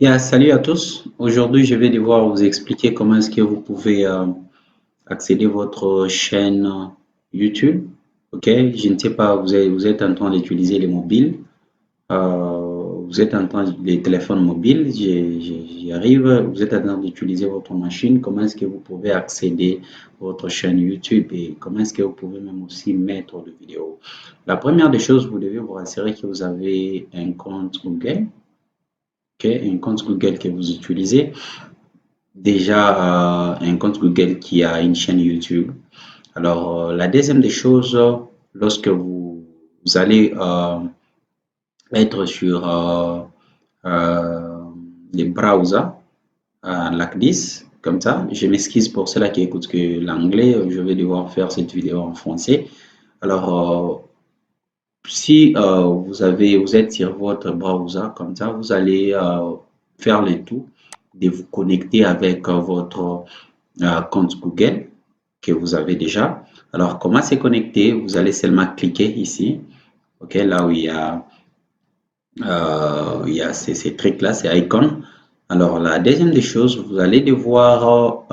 Salut à tous. Aujourd'hui, je vais devoir vous expliquer comment est-ce que vous pouvez accéder à votre chaîne YouTube. Ok, je ne sais pas, vous êtes en train d'utiliser les mobiles, vous êtes en train les téléphones mobiles, j'y arrive, vous êtes en train d'utiliser votre machine. Comment est-ce que vous pouvez accéder à votre chaîne YouTube et comment est-ce que vous pouvez même aussi mettre des vidéos. La première des choses, vous devez vous assurer que vous avez un compte Google. Ok, un compte Google que vous utilisez. Déjà, un compte Google qui a une chaîne YouTube. Alors, la deuxième des choses, lorsque vous allez être sur euh, les browsers, like this, comme ça, je m'excuse pour ceux-là qui écoutent que l'anglais, je vais devoir faire cette vidéo en français. Alors, si vous êtes sur votre browser comme ça, vous allez faire le tout de vous connecter avec votre compte Google que vous avez déjà. Alors, comment se connecter? Vous allez seulement cliquer ici, ok, là où il y a ces trucs-là, ces icônes. Alors, la deuxième des choses, vous allez devoir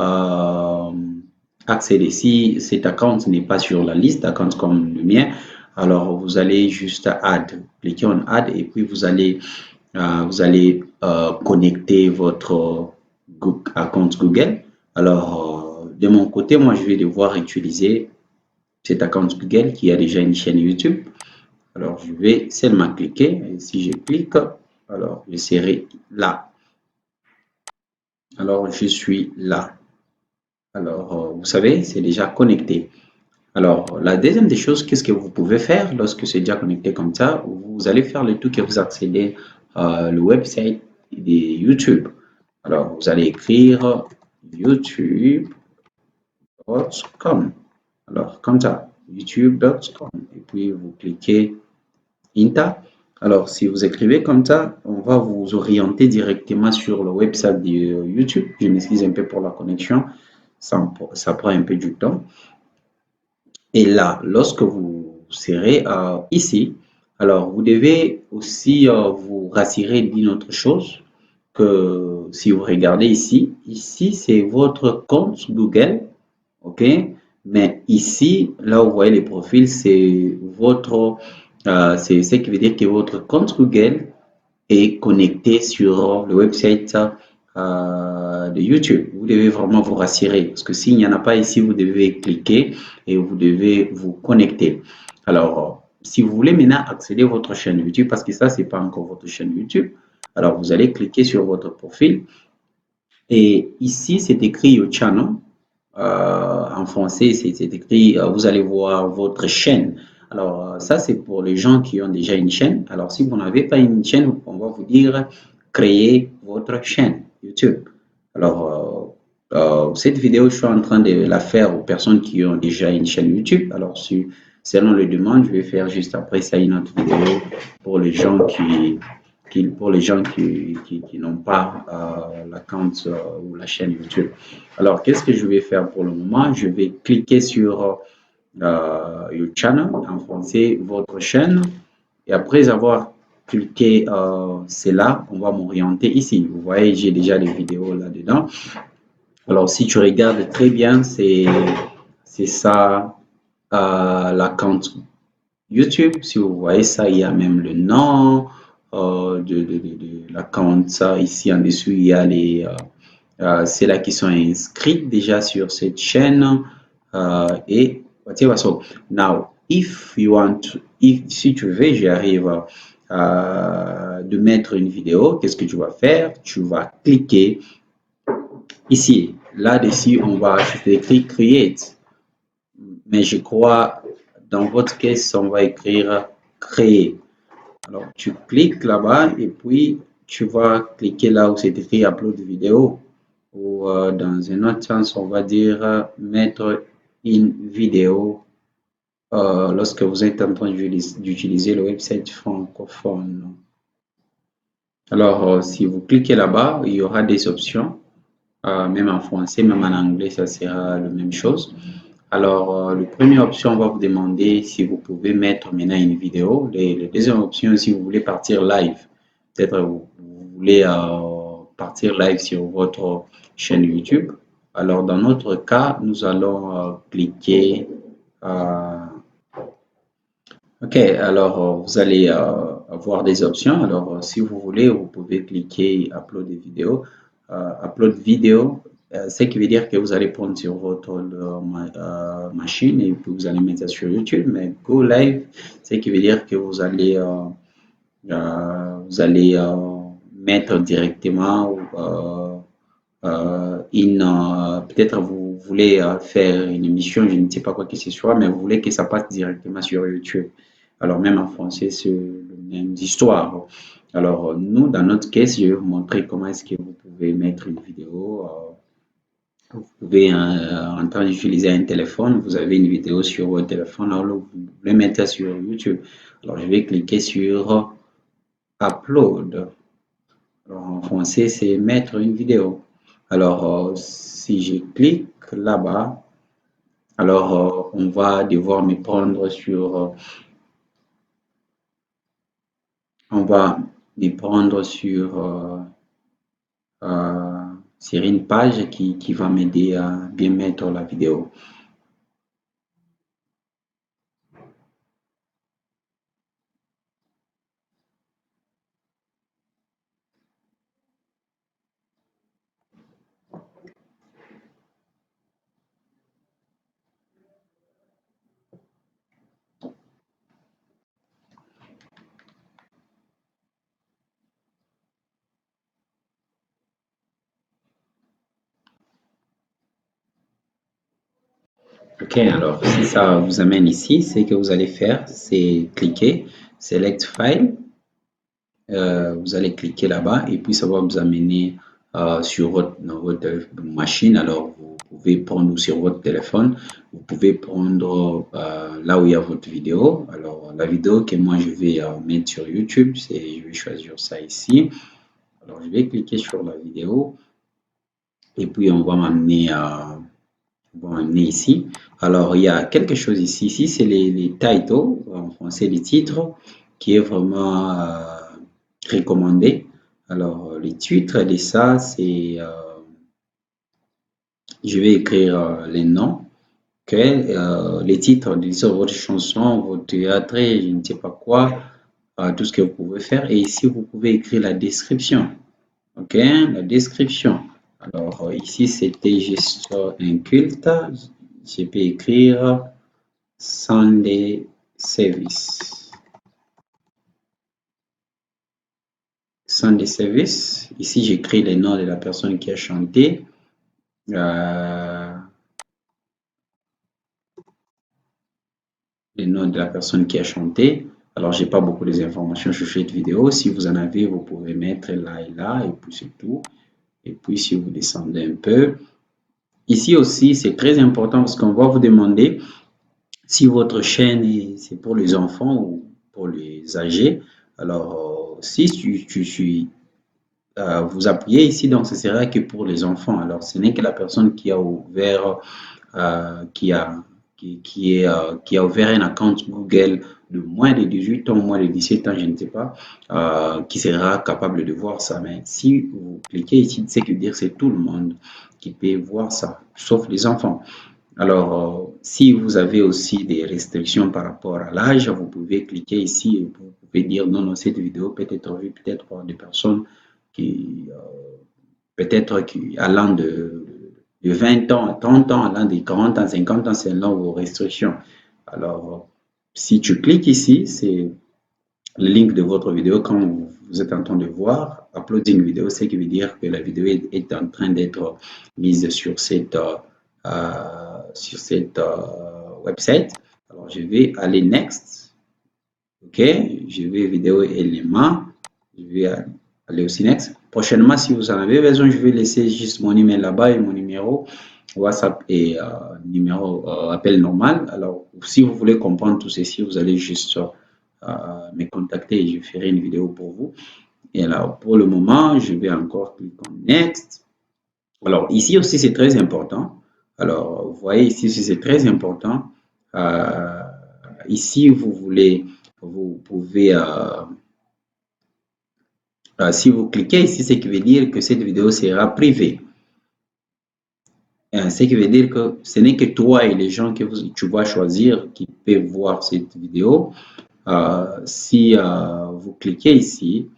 accéder. Si cet compte n'est pas sur la liste d'accounts comme le mien, alors vous allez juste add, cliquer en add et puis vous allez connecter votre compte Google. Alors, de mon côté, moi, je vais devoir utiliser cet compte Google qui a déjà une chaîne YouTube. Alors, je vais seulement cliquer. Et si je clique, alors je serai là. Alors, je suis là. Alors, vous savez, c'est déjà connecté. Alors, la deuxième des choses, qu'est-ce que vous pouvez faire lorsque c'est déjà connecté comme ça? Vous allez faire le tout que vous accédez à le website de YouTube. Alors, vous allez écrire youtube.com. Alors, comme ça, youtube.com. Et puis, vous cliquez Enter. Alors, si vous écrivez comme ça, on va vous orienter directement sur le website de YouTube. Je m'excuse un peu pour la connexion. Ça prend un peu du temps. Et là, lorsque vous serez ici, alors vous devez aussi vous rassurer d'une autre chose, que si vous regardez ici c'est votre compte Google, ok? Mais ici, là où vous voyez les profils, c'est c'est ce qui veut dire que votre compte Google est connecté sur le website de YouTube. Vous devez vraiment vous rassurer parce que s'il n'y en a pas ici, vous devez cliquer et vous devez vous connecter. Alors, si vous voulez maintenant accéder à votre chaîne YouTube, parce que ça, c'est pas encore votre chaîne YouTube, alors vous allez cliquer sur votre profil et ici, c'est écrit Your Channel. En français, c'est écrit, vous allez voir votre chaîne. Alors, ça, c'est pour les gens qui ont déjà une chaîne. Alors, si vous n'avez pas une chaîne, on va vous dire créer votre chaîne YouTube. Alors, cette vidéo, je suis en train de la faire aux personnes qui ont déjà une chaîne YouTube. Alors, selon les demandes, je vais faire juste après ça une autre vidéo pour les gens qui n'ont pas la compte ou la chaîne YouTube. Alors, qu'est-ce que je vais faire pour le moment? Je vais cliquer sur Your Channel, en français, votre chaîne. Et après avoir cliqué c'est là, on va m'orienter ici. Vous voyez, j'ai déjà les vidéos là-dedans. Alors, si tu regardes très bien, c'est ça, la compte YouTube. Si vous voyez ça, il y a même le nom de la compte. Ça, ici en dessous, il y a c'est là qui sont inscrits déjà sur cette chaîne. Et whatever. So, now, if you want, si tu veux, j'arrive de mettre une vidéo, qu'est-ce que tu vas faire? Tu vas cliquer ici. Là-dessus, on va écrire create. Mais je crois, dans votre cas, on va écrire créer. Alors, tu cliques là-bas et puis tu vas cliquer là où c'est écrit upload vidéo. Ou dans un autre sens, on va dire mettre une vidéo lorsque vous êtes en train d'utiliser le website francophone. Alors, si vous cliquez là-bas, il y aura des options, même en français, même en anglais, ça sera la même chose. Alors, la première option, on va vous demander si vous pouvez mettre maintenant une vidéo. La deuxième option, si vous voulez partir live, peut-être vous voulez partir live sur votre chaîne YouTube. Alors, dans notre cas, nous allons cliquer. OK, alors vous allez avoir des options. Alors, si vous voulez, vous pouvez cliquer Upload des vidéos. Upload vidéo, ce qui veut dire que vous allez prendre sur votre machine et puis vous allez mettre ça sur YouTube. Mais Go Live, ce qui veut dire que vous allez mettre directement peut-être vous voulez faire une émission, je ne sais pas quoi que ce soit, mais vous voulez que ça passe directement sur YouTube. Alors même en français, c'est la même histoire. Alors nous, dans notre cas, je vais vous montrer comment est-ce que vous pouvez mettre une vidéo. Vous pouvez, en train d'utiliser un téléphone, vous avez une vidéo sur votre téléphone, alors vous voulez mettre ça sur YouTube. Alors je vais cliquer sur Upload. Alors en français, c'est mettre une vidéo. Alors si je clique là-bas, alors on va devoir me prendre sur, on va me prendre sur une page qui va m'aider à bien mettre la vidéo. Ok, alors si ça vous amène ici, ce que vous allez faire, c'est cliquer Select File. Vous allez cliquer là-bas et puis ça va vous amener sur votre machine. Alors, vous pouvez prendre sur votre téléphone, vous pouvez prendre là où il y a votre vidéo. Alors, la vidéo que moi je vais mettre sur YouTube, je vais choisir ça ici. Alors, je vais cliquer sur la vidéo et puis on va m'amener ici. Alors, il y a quelque chose ici. Ici, c'est les titles, en français, les titres, qui est vraiment recommandé. Alors, les titres de ça, c'est, je vais écrire les noms, ok, les titres de votre chanson, votre théâtre, je ne sais pas quoi, tout ce que vous pouvez faire. Et ici, vous pouvez écrire la description, ok, la description. Alors, ici, c'était juste un culte. Je peux écrire Sunday Service. Sunday Service. Ici, j'écris les noms de la personne qui a chanté. Les noms de la personne qui a chanté. Alors, j'ai pas beaucoup d'informations sur cette vidéo. Si vous en avez, vous pouvez mettre là et là, et puis c'est tout. Et puis, si vous descendez un peu, ici aussi, c'est très important parce qu'on va vous demander si votre chaîne c'est pour les enfants ou pour les âgés. Alors, si vous appuyez ici, donc ce sera que pour les enfants. Alors, ce n'est que la personne qui a ouvert, qui a ouvert un account Google de moins de 18 ans, moins de 17 ans, je ne sais pas, qui sera capable de voir ça. Mais si vous cliquez ici, c'est que dire c'est tout le monde qui peut voir ça, sauf les enfants. Alors, si vous avez aussi des restrictions par rapport à l'âge, vous pouvez cliquer ici et vous pouvez dire non, non, cette vidéo peut être vue peut-être par des personnes qui, peut-être allant de 20 ans à 30 ans, allant de 40 ans, 50 ans, selon vos restrictions. Alors, si tu cliques ici, c'est le link de votre vidéo quand vous êtes en train de voir, uploader une vidéo, ce qui veut dire que la vidéo est en train d'être mise sur cette website. Alors, je vais aller next. OK, je vais vidéo élément. Je vais aller aussi next. Prochainement, si vous en avez besoin, je vais laisser juste mon email là-bas et mon numéro WhatsApp et numéro appel normal. Alors, si vous voulez comprendre tout ceci, vous allez juste me contacter et je ferai une vidéo pour vous. Et alors, pour le moment, je vais encore cliquer next. Alors, ici aussi, c'est très important. Alors, vous voyez ici aussi, c'est très important. Ici, vous pouvez Si vous cliquez ici, ce qui veut dire que cette vidéo sera privée. Ce qui veut dire que ce n'est que toi et les gens que tu vas choisir qui peuvent voir cette vidéo. Si vous cliquez ici,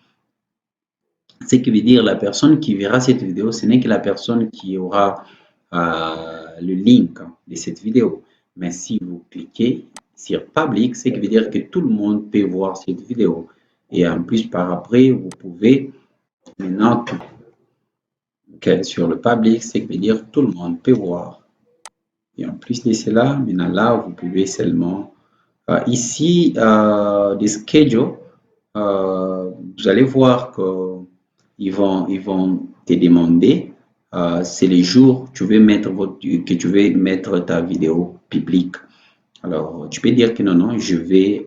ce qui veut dire la personne qui verra cette vidéo, ce n'est que la personne qui aura le link de cette vidéo. Mais si vous cliquez sur Public, ce qui veut dire que tout le monde peut voir cette vidéo. Et en plus, par après, vous pouvez maintenant sur le Public, ce qui veut dire que tout le monde peut voir. Et en plus de cela, maintenant là, vous pouvez seulement ici, des schedules, vous allez voir qu'ils vont te demander, c'est les jours que tu veux mettre ta vidéo publique. Alors, tu peux dire que non, je vais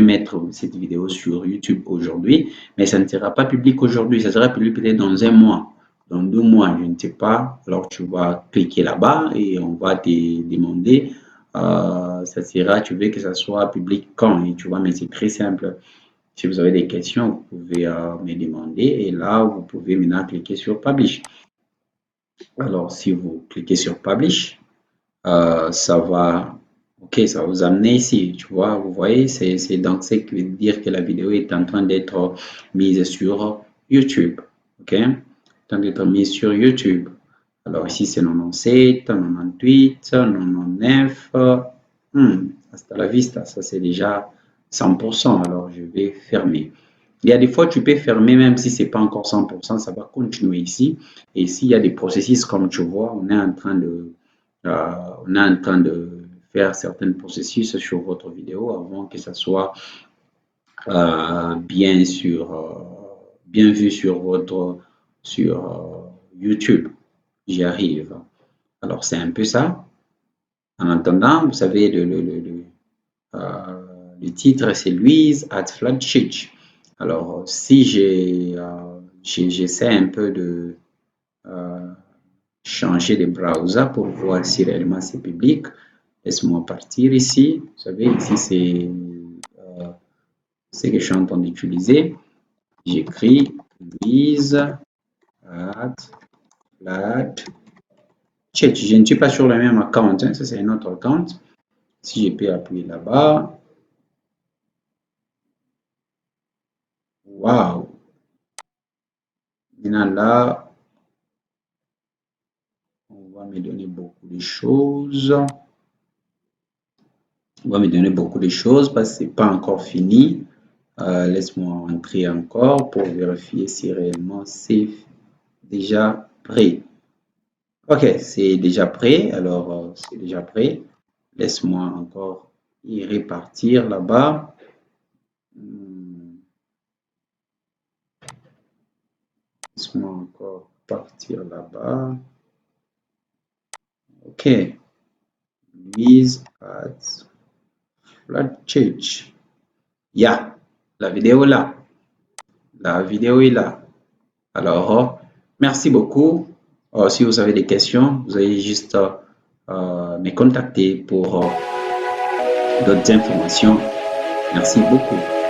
mettre cette vidéo sur YouTube aujourd'hui, mais ça ne sera pas public aujourd'hui, ça sera public peut-être dans un mois, dans 2 mois, je ne sais pas. Alors, tu vas cliquer là-bas et on va te demander, ça sera, tu veux que ça soit public quand? Et tu vois, mais c'est très simple. Si vous avez des questions, vous pouvez me demander et là, vous pouvez maintenant cliquer sur Publish. Alors, si vous cliquez sur Publish, ça va vous amener ici, tu vois, vous voyez, c'est donc ce qui veut dire que la vidéo est en train d'être mise sur YouTube, ok, en train d'être mise sur YouTube. Alors ici c'est 97, 98, 99, hasta la vista, ça c'est déjà 100%, alors je vais fermer. Il y a des fois tu peux fermer même si c'est pas encore 100%, ça va continuer ici. Et s'il y a des processus comme tu vois, on est en train de faire certains processus sur votre vidéo avant que ça soit bien vu sur YouTube. J'y arrive. Alors c'est un peu ça. En attendant, vous savez, le titre c'est Louise at Flatchich. Alors si j'essaie un peu de changer de browser pour voir si réellement c'est public. Laisse-moi partir ici. Vous savez, ici c'est ce que je suis en train d'utiliser. J'écris Louise at Flatchich. Je ne suis pas sur le même account, hein, ça c'est un autre account. Si je peux appuyer là-bas. Waouh! Maintenant là, on va me donner beaucoup de choses. On va me donner beaucoup de choses parce que ce n'est pas encore fini. Laisse-moi entrer encore pour vérifier si réellement c'est déjà prêt. Ok, c'est déjà prêt. Alors, c'est déjà prêt. Laisse-moi encore y repartir là-bas. Laisse-moi encore partir là-bas. Ok. Louise at Flatchich. Yeah, la vidéo là. La vidéo est là. Alors, merci beaucoup. Si vous avez des questions, vous allez juste me contacter pour d'autres informations. Merci beaucoup.